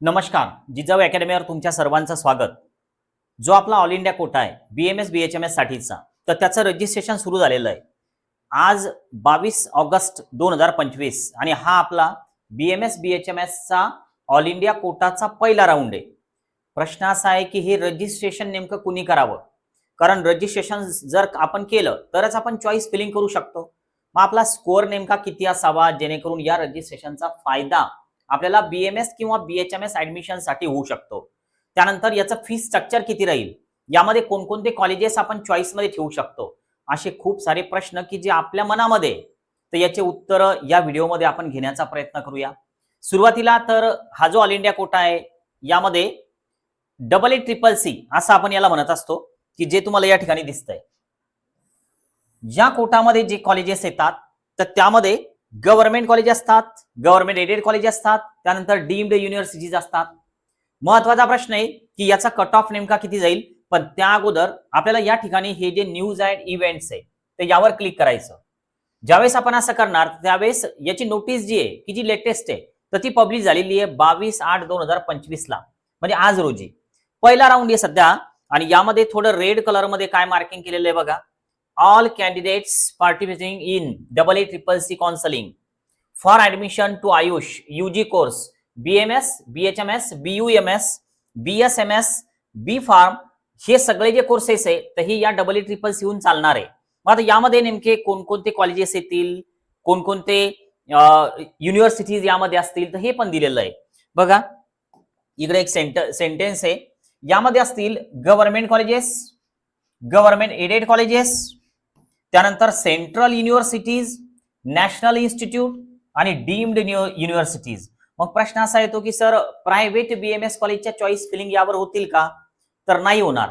नमस्कार. जिजाऊ अकॅडमीवर तुमच्या सर्वांचं स्वागत. जो आपला ऑल इंडिया कोटा आहे BMS BHMS साठीचा, तर त्याचं रजिस्ट्रेशन सुरू झालेलं आहे. आज 22 ऑगस्ट 2025 आणि हा आपला BMS BHMS चा ऑल इंडिया कोटाचा पहिला राऊंड आहे. प्रश्न असा आहे की हे रजिस्ट्रेशन नेमकं कुणी करावं, कारण रजिस्ट्रेशन जर आपण केलं तरच आपण चॉईस फिलिंग करू शकतो. मग आपला स्कोअर नेमका किती असावा जेणेकरून या रजिस्ट्रेशनचा फायदा आपल्याला BMS किंवा BHMS ऍडमिशन साठी होऊ शकतो. त्यानंतर याचं फी स्ट्रक्चर किती राहील, यामध्ये कोणकोणते कॉलेजेस आपण चॉईस मध्ये ठेवू शकतो, असे खूप सारे प्रश्न की जे आपल्या मनामध्ये, तर याचे उत्तर या व्हिडिओमध्ये आपण घेण्याचा प्रयत्न करूया. सुरुवातीला तर हा जो ऑल इंडिया कोटा आहे यामध्ये AACCC असं आपण याला म्हणत असतो, की जे तुम्हाला या ठिकाणी दिसतंय. या कोटामध्ये जे कॉलेजेस येतात तर त्यामध्ये गव्हर्नमेंट कॉलेज असतात, गव्हर्नमेंट एडेड कॉलेज असतात, त्यानंतर डीम्ड युनिव्हर्सिटीज असतात. महत्वाचा प्रश्न आहे की याचा कट ऑफ नेमका किती जाईल, पण त्या अगोदर आपल्याला या ठिकाणी हे जे न्यूज अँड इव्हेंट्स आहे तर यावर क्लिक करायचं. ज्यावेळेस आपण असं करणार त्यावेळेस याची नोटीस जी आहे की जी लेटेस्ट आहे तर ती पब्लिश झालेली आहे 22/8/2025 ला, म्हणजे आज रोजी. पहिला राऊंड आहे सध्या, आणि यामध्ये थोडं रेड कलर मध्ये काय मार्किंग केलेलं आहे बघा. All candidates participating in AACCC counseling for admission to Ayush UG course BMS, BHMS, BUMS, BSMS, B Farm हे सगळे जे कोर्सेस आहे तर हे या AACCC हून चालणार आहे. मग आता यामध्ये नेमके कोणकोणते कॉलेजेस येतील, कोणकोणते युनिव्हर्सिटीज यामध्ये असतील, तर हे पण दिलेलं आहे बघा. इकडे एक सेंटेन्स आहे, यामध्ये असतील government colleges, government aided colleges, त्यानंतर सेंट्रल युनिव्हर्सिटीज, नॅशनल इन्स्टिट्यूट आणि डीम्ड युनिव्हर्सिटीज. मग प्रश्न असा येतो की सर प्रायव्हेट BMS कॉलेजच्या चॉईस फिलिंग यावर होतील का, तर नाही होणार.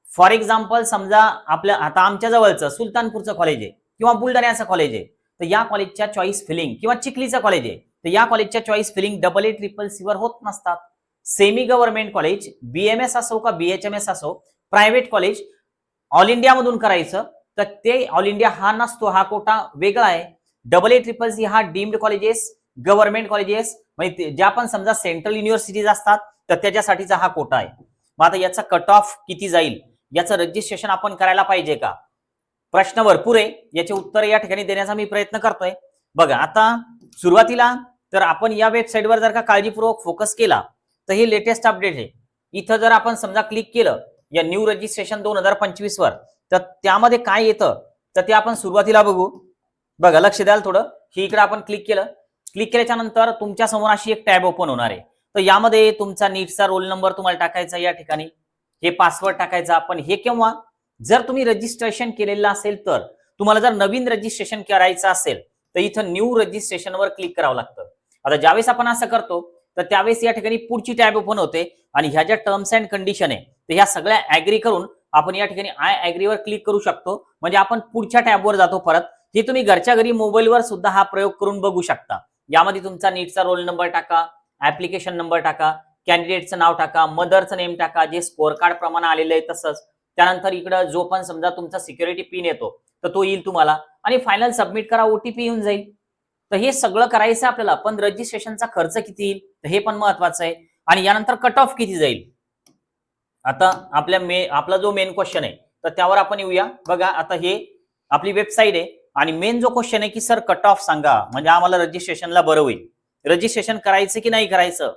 फॉर एक्झाम्पल समजा आपल्या आता आमच्या जवळचं सुलतानपूरचं कॉलेज आहे किंवा बुलढाण्याचं कॉलेज आहे, तर या कॉलेजच्या चॉईस फिलिंग किंवा चिखलीचं कॉलेज आहे तर या कॉलेजच्या चॉईस फिलिंग AACCC वर होत नसतात. सेमी गव्हर्नमेंट कॉलेज BMS असो का BHMS असो, प्रायव्हेट कॉलेज ऑल इंडिया मधून करायचं तर ते ऑल इंडिया हा नसतो, हा कोटा वेगळा आहे. AACCC हा डीम्ड कॉलेजेस, गव्हर्नमेंट कॉलेजेस, म्हणजे ज्या पण समजा सेंट्रल युनिव्हर्सिटीज असतात तर त्याच्यासाठीचा हा कोटा आहे. मग आता याचा कट ऑफ किती जाईल, याचं रजिस्ट्रेशन आपण करायला पाहिजे का, प्रश्न भरपूर आहे. याचे उत्तर या ठिकाणी देण्याचा मी प्रयत्न करतोय. बघा आता सुरुवातीला तर आपण या वेबसाईटवर जर का काळजीपूर्वक फोकस केला तर हे लेटेस्ट अपडेट आहे. इथं जर आपण समजा क्लिक केलं या न्यू रजिस्ट्रेशन 2025 वर, तर त्यामध्ये काय येतं तर ते आपण सुरुवातीला बघू. बघा लक्ष द्याल थोडं, ही इकडे आपण क्लिक केलं, क्लिक केल्याच्या नंतर तुमच्या समोर अशी एक टॅब ओपन होणार आहे. तर यामध्ये तुमचा नीटचा रोल नंबर तुम्हाला टाकायचा, या ठिकाणी हे पासवर्ड टाकायचा. पण हे केव्हा, जर तुम्ही रजिस्ट्रेशन केलेलं असेल तर. तुम्हाला जर नवीन रजिस्ट्रेशन करायचं असेल तर इथं न्यू रजिस्ट्रेशन वर क्लिक करावं लागतं. आता ज्यावेळेस आपण असं करतो तर त्यावेळेस या ठिकाणी पुढची टॅब ओपन होते आणि ह्या ज्या टर्म्स अँड कंडिशन आहे तर ह्या सगळ्या ऍग्री करून आपण या ठिकाणी आय ऍग्री वर क्लिक करू शकतो. म्हणजे आपण पुढच्या टॅबवर जातो परत. हे तुम्ही घरच्या घरी मोबाईलवर सुद्धा हा प्रयोग करून बघू शकता. यामध्ये तुमचा नीटचा रोल नंबर टाका, ऍप्लिकेशन नंबर टाका, कॅन्डिडेटचं नाव टाका, मदरचं नेम टाका, जे स्कोअर कार्ड प्रमाणे आलेलं आहे तसंच. त्यानंतर इकडं जो पण समजा तुमचा सिक्युरिटी पिन येतो तर तो येईल तुम्हाला, आणि फायनल सबमिट करा, OTP येऊन जाईल. तर हे सगळं करायचं आपल्याला, पण रजिस्ट्रेशनचा खर्च किती येईल तर हे पण महत्वाचं आहे. आणि यानंतर कट ऑफ किती जाईल. आता आपला जो मेन क्वेश्चन आहे तर त्यावर आपण येऊया. बघा आता हे आपली वेबसाईट आहे आणि मेन जो क्वेश्चन आहे की सर कट ऑफ सांगा, म्हणजे आम्हाला रजिस्ट्रेशनला बरं होईल. रजिस्ट्रेशन करायचं की नाही करायचं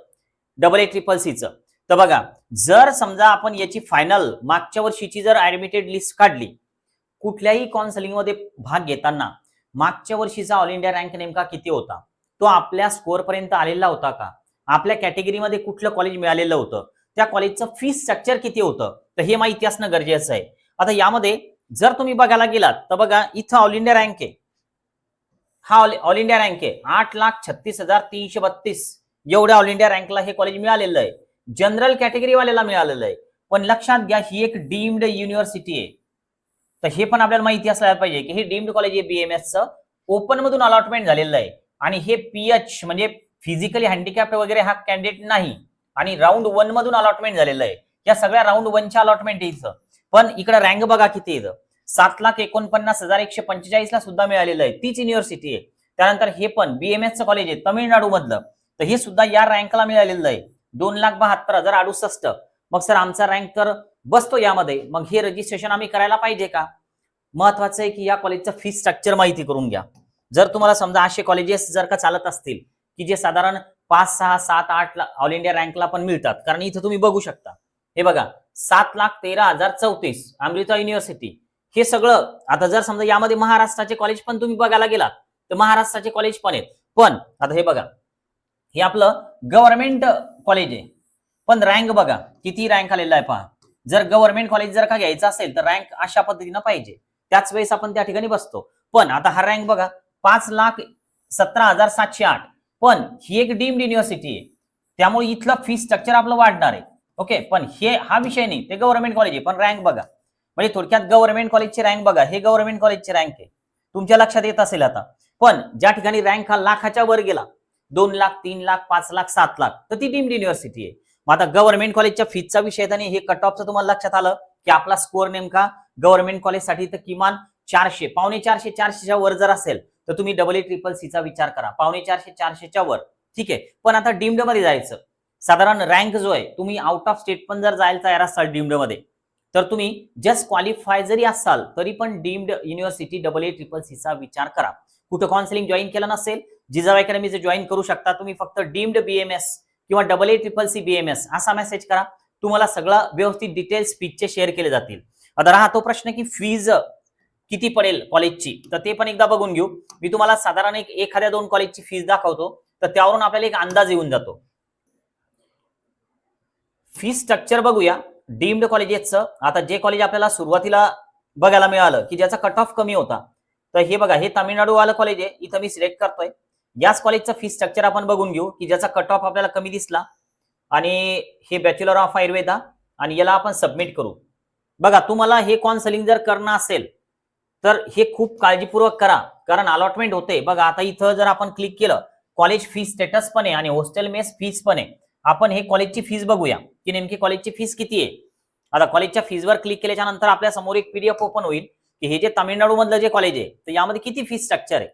AACCCचं. तर बघा, जर समजा आपण याची फायनल मागच्या वर्षीची जर ऍडमिटेड लिस्ट काढली, कुठल्याही काउन्सिलिंग मध्ये भाग घेताना मागच्या वर्षीचा ऑल इंडिया रँक नेमका किती होता, तो आपल्या स्कोअर पर्यंत आलेला होता का, आपल्या कॅटेगरीमध्ये कुठलं कॉलेज मिळालेलं होतं, त्या कॉलेजचं फी स्ट्रक्चर किती होतं, तर हे माहिती असणं गरजेचं आहे. आता यामध्ये जर तुम्ही बघायला गेलात तर बघा इथं ऑल इंडिया रँक आहे, हा ऑल इंडिया रँक आहे 8,36,332. एवढ्या ऑल इंडिया रँकला हे कॉलेज मिळालेलं आहे. जनरल कॅटेगरी वाल्याला मिळालेलं आहे. पण लक्षात घ्या ही एक डीम्ड युनिव्हर्सिटी आहे, तर हे पण आपल्याला माहिती असायला पाहिजे की हे डीम्ड कॉलेज आहे BMSचं, ओपन मधून अलॉटमेंट झालेलं आहे. आणि हे PH म्हणजे फिजिकली हँडिकॅप्ड वगैरे हा कॅन्डिडेट नाही, आणि राऊंड 1 मधून अलॉटमेंट झालेलं आहे. या सगळ्या राऊंड 1च्या अलॉटमेंट इथं. पण इकडे रँक बघा किती येतं, 7,49,145 ला सुद्धा मिळालेलं आहे. तीच युनिव्हर्सिटी आहे. त्यानंतर हे पण BMSचं कॉलेज आहे तमिळनाडू मधलं, तर हे सुद्धा या रँकला मिळालेलं आहे. 2,72,068. मग सर आमचा रँक तर बसतो यामध्ये, मग हे रजिस्ट्रेशन आम्ही करायला पाहिजे का? महत्वाचं आहे की या कॉलेजचं फी स्ट्रक्चर माहिती करून घ्या. जर तुम्हाला समजा असे कॉलेजेस जर का चालत असतील की जे साधारण 5, 6, 7, 8 ऑल इंडिया रँकला पण मिळतात, कारण इथं तुम्ही बघू शकता, हे बघा 7,13,034 अमृता युनिव्हर्सिटी, हे सगळं. आता जर समजा यामध्ये महाराष्ट्राचे कॉलेज पण तुम्ही बघायला गेलात तर महाराष्ट्राचे कॉलेज पण आहेत. पण आता हे बघा, हे आपलं गव्हर्नमेंट कॉलेज आहे, पण रँक बघा किती रँक आलेला आहे पहा. जर गव्हर्नमेंट कॉलेज जर का घ्यायचं असेल तर रँक अशा पद्धतीनं पाहिजे, त्याच वेळेस आपण त्या ठिकाणी बसतो. पण आता हा रँक बघा 5,17,708, पण ही एक डीम्ड युनिव्हर्सिटी आहे, त्यामुळे इथलं फी स्ट्रक्चर आपलं वाढणार आहे. ओके, पण हा विषय नाही, ते गव्हर्नमेंट कॉलेज आहे, पण रँक बघा. म्हणजे थोडक्यात गव्हर्नमेंट कॉलेजची रँक बघा, हे गव्हर्नमेंट कॉलेजची रँक आहे, तुमच्या लक्षात येत असेल आता. पण ज्या ठिकाणी रँक हा लाखाच्या वर गेला, 2 लाख, 3 लाख, 5 लाख, 7 लाख, तर ती डीम्ड युनिव्हर्सिटी आहे. मग आता गव्हर्नमेंट कॉलेजच्या फीचा विषय आणि हे कट ऑफचं तुम्हाला लक्षात आलं की आपला स्कोअर नेमका गव्हर्नमेंट कॉलेजसाठी तर किमान 400, 450, 400च्या वर जर असेल तर तुम्ही AA-CCC चा विचार करा, 450, 400च्या वर, ठीक आहे. पण आता डीम्ड मध्ये जायचं, साधारण रँक जो आहे, तुम्ही आउट ऑफ स्टेट पण जर जायला तयार असाल डीम्ड मध्ये, तर तुम्ही जस्ट क्वालिफाय जरी असाल तरी पण डीम्ड युनिव्हर्सिटी AA-CCC चा विचार करा. कुठं काउन्सिलिंग जॉईन केलं नसेल, जिजाऊ अकॅडमीचं जॉईन करू शकता तुम्ही. फक्त डीम्ड BMS किंवा AA-CCC BMS असा मेसेज करा, तुम्हाला सगळं व्यवस्थित डिटेल्स फीजचे शेअर केले जातील. आता राहतो प्रश्न की फीज किती पडेल कॉलेजची, तर ते पण एकदा बघून घेऊ. मी तुम्हाला साधारण एखाद्या 2 कॉलेजची फीज दाखवतो, तर त्यावरून आपल्याला एक अंदाज येऊन जातो. फी स्ट्रक्चर बघूया डीम्ड कॉलेजेसचं. आता जे कॉलेज आपल्याला सुरुवातीला बघायला मिळालं की ज्याचा कट ऑफ कमी होता, तर हे बघा, हे तामिळनाडू वाला कॉलेज आहे, इथं मी सिलेक्ट करतोय. याच कॉलेजचं फी स्ट्रक्चर आपण बघून घेऊ की ज्याचा कट ऑफ आपल्याला कमी दिसला, आणि हे बॅचलर ऑफ आयुर्वेदा, आणि याला आपण सबमिट करू. बघा, तुम्हाला हे काउन्सिलिंग जर करणं असेल तर हे खूप काळजीपूर्वक करा, कारण अलॉटमेंट होते. बघा, आता इथं जर आपण क्लिक केलं, कॉलेज फी स्टेटस पण आहे आणि हॉस्टेल मेस फीस पण आहे. आपण हे कॉलेजची फीस बघूया की नेमकी कॉलेजची फीस किती आहे. आता कॉलेजच्या फीसवर क्लिक केल्याच्या नंतर आपल्या समोर एक PDF ओपन होईल की हे जे तामिळनाडू मधलं जे कॉलेज आहे, तर यामध्ये किती फी स्ट्रक्चर आहे,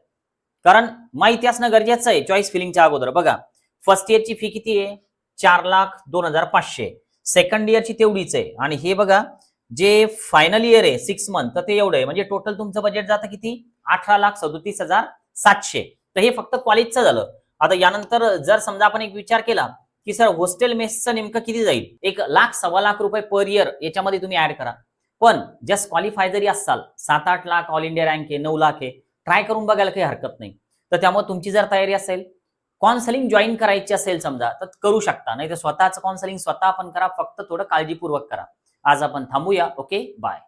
कारण माहिती असणं गरजेचं आहे चॉईस फिलिंगच्या अगोदर. बघा, फर्स्ट इयरची फी किती आहे, 4,02,500. सेकंड इयरची तेवढीच आहे, आणि हे बघा जे फायनल इयर आहे 6 मंथ, तर ते एवढं आहे. म्हणजे टोटल तुमचं बजेट जातं किती, 18,37,700. तर हे फक्त कॉलेजचं झालं. आता यानंतर जर समजा आपण एक विचार केला की सर हॉस्टेल मेसचं नेमकं किती जाईल, 1 लाख, 1.25 लाख रुपये पर इयर याच्यामध्ये तुम्ही ऍड करा. पण जस्ट क्वालिफाय जरी असाल, 7-8 लाख ऑल इंडिया रँक आहे, 9 लाख आहे, ट्राय करून बघायला काही हरकत नाही. तर त्यामुळे तुमची जर तयारी असेल, काउन्सिलिंग जॉईन करायची असेल समजा, तर करू शकता, नाही तर स्वतःचं काउन्सिलिंग स्वतः आपण करा, फक्त थोडं काळजीपूर्वक करा. आज आपण थांबूया. Okay, bye.